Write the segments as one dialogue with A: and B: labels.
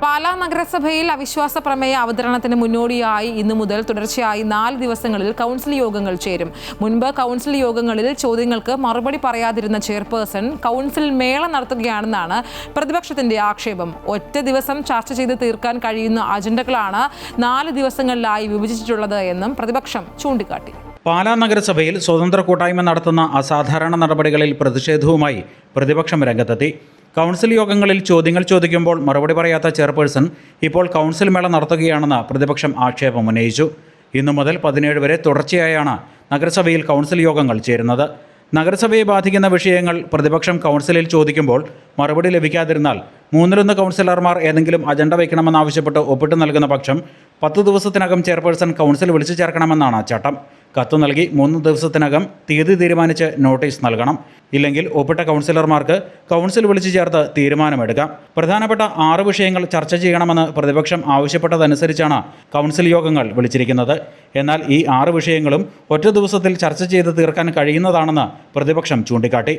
A: പാലാ നഗരസഭയിൽ അവിശ്വാസ പ്രമേയ അവതരണത്തിന് മുന്നോടിയായി ഇന്നു മുതൽ തുടർച്ചയായി 4 ദിവസങ്ങളിൽ കൗൺസിൽ യോഗങ്ങൾ ചേരും. മുൻപ് കൗൺസിൽ യോഗങ്ങളിൽ ചോദ്യങ്ങൾക്ക് മറുപടി പറയാതിരുന്ന ചെയർപേഴ്സൺ കൗൺസിൽ മേള നടത്തുകയാണെന്നാണ് പ്രതിപക്ഷത്തിന്റെ ആക്ഷേപം. ഒറ്റ ദിവസം ചർച്ച ചെയ്ത് തീർക്കാൻ കഴിയുന്ന അജണ്ടകളാണ് 4 ദിവസങ്ങളിലായി വിഭജിച്ചിട്ടുള്ളത് എന്നും പ്രതിപക്ഷം ചൂണ്ടിക്കാട്ടി.
B: പാലാ നഗരസഭയിൽ സ്വതന്ത്ര കൂട്ടായ്മ നടത്തുന്ന അസാധാരണ നടപടികളിൽ പ്രതിഷേധവുമായി പ്രതിപക്ഷം രംഗത്തെത്തി. കൗൺസിൽ യോഗങ്ങളിൽ ചോദ്യങ്ങൾ ചോദിക്കുമ്പോൾ മറുപടി പറയാത്ത ചെയർപേഴ്സൺ ഇപ്പോൾ കൗൺസിൽ മേള നടത്തുകയാണെന്ന് പ്രതിപക്ഷം ആക്ഷേപം ഉന്നയിച്ചു. ഇന്നു മുതൽ 17 വരെ തുടർച്ചയായാണ് നഗരസഭയിൽ കൗൺസിൽ യോഗങ്ങൾ ചേരുന്നത്. നഗരസഭയെ ബാധിക്കുന്ന വിഷയങ്ങൾ പ്രതിപക്ഷം കൗൺസിലിൽ ചോദിക്കുമ്പോൾ മറുപടി ലഭിക്കാതിരുന്നാൽ 3-1 കൗൺസിലർമാർ ഏതെങ്കിലും അജണ്ട വയ്ക്കണമെന്നാവശ്യപ്പെട്ട് ഒപ്പിട്ട് നൽകുന്ന പക്ഷം 10 ദിവസത്തിനകം ചെയർപേഴ്സൺ കൗൺസിൽ വിളിച്ചു ചേർക്കണമെന്നാണ് ചട്ടം. കത്ത് നൽകി 3 ദിവസത്തിനകം തീയതി തീരുമാനിച്ച് നോട്ടീസ് നൽകണം. ഇല്ലെങ്കിൽ ഒപ്പിട്ട കൗൺസിലർമാർക്ക് കൗൺസിൽ വിളിച്ചു ചേർത്ത് തീരുമാനമെടുക്കാം. പ്രധാനപ്പെട്ട 6 വിഷയങ്ങൾ ചർച്ച ചെയ്യണമെന്ന് പ്രതിപക്ഷം ആവശ്യപ്പെട്ടതനുസരിച്ചാണ് കൗൺസിൽ യോഗങ്ങൾ വിളിച്ചിരിക്കുന്നത്. എന്നാൽ ഈ 6 വിഷയങ്ങളും ഒറ്റ ദിവസത്തിൽ ചർച്ച ചെയ്ത് തീർക്കാൻ കഴിയുന്നതാണെന്ന് പ്രതിപക്ഷം ചൂണ്ടിക്കാട്ടി.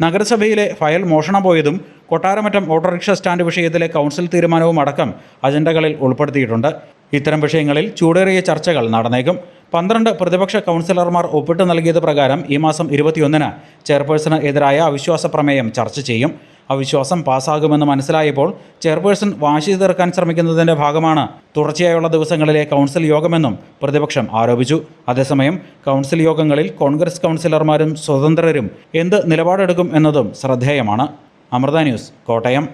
B: നഗരസഭയിലെ ഫയൽ മോഷണം പോയതും കൊട്ടാരമറ്റം ഓട്ടോറിക്ഷ സ്റ്റാൻഡ് വിഷയത്തിലെ കൗൺസിൽ തീരുമാനവും അടക്കം അജണ്ടകളിൽ ഉൾപ്പെടുത്തിയിട്ടുണ്ട്. ഇത്തരം വിഷയങ്ങളിൽ ചൂടേറിയ ചർച്ചകൾ നടന്നേക്കും. 12 പ്രതിപക്ഷ കൗൺസിലർമാർ ഒപ്പിട്ട് നൽകിയത് പ്രകാരം ഈ മാസം 21-ന് ചെയർപേഴ്സണ് എതിരായ അവിശ്വാസ പ്രമേയം ചർച്ച ചെയ്യും. അവിശ്വാസം പാസ്സാകുമെന്ന് മനസ്സിലായപ്പോൾ ചെയർപേഴ്സൺ വാശി തീർക്കാൻ ശ്രമിക്കുന്നതിൻ്റെ ഭാഗമാണ് തുടർച്ചയായുള്ള ദിവസങ്ങളിലെ കൗൺസിൽ യോഗമെന്നും പ്രതിപക്ഷം ആരോപിച്ചു. അതേസമയം കൗൺസിൽ യോഗങ്ങളിൽ കോൺഗ്രസ് കൗൺസിലർമാരും സ്വതന്ത്രരും എന്ത് നിലപാടെടുക്കും എന്നതും ശ്രദ്ധേയമാണ്. അമൃത ന്യൂസ്, കോട്ടയം.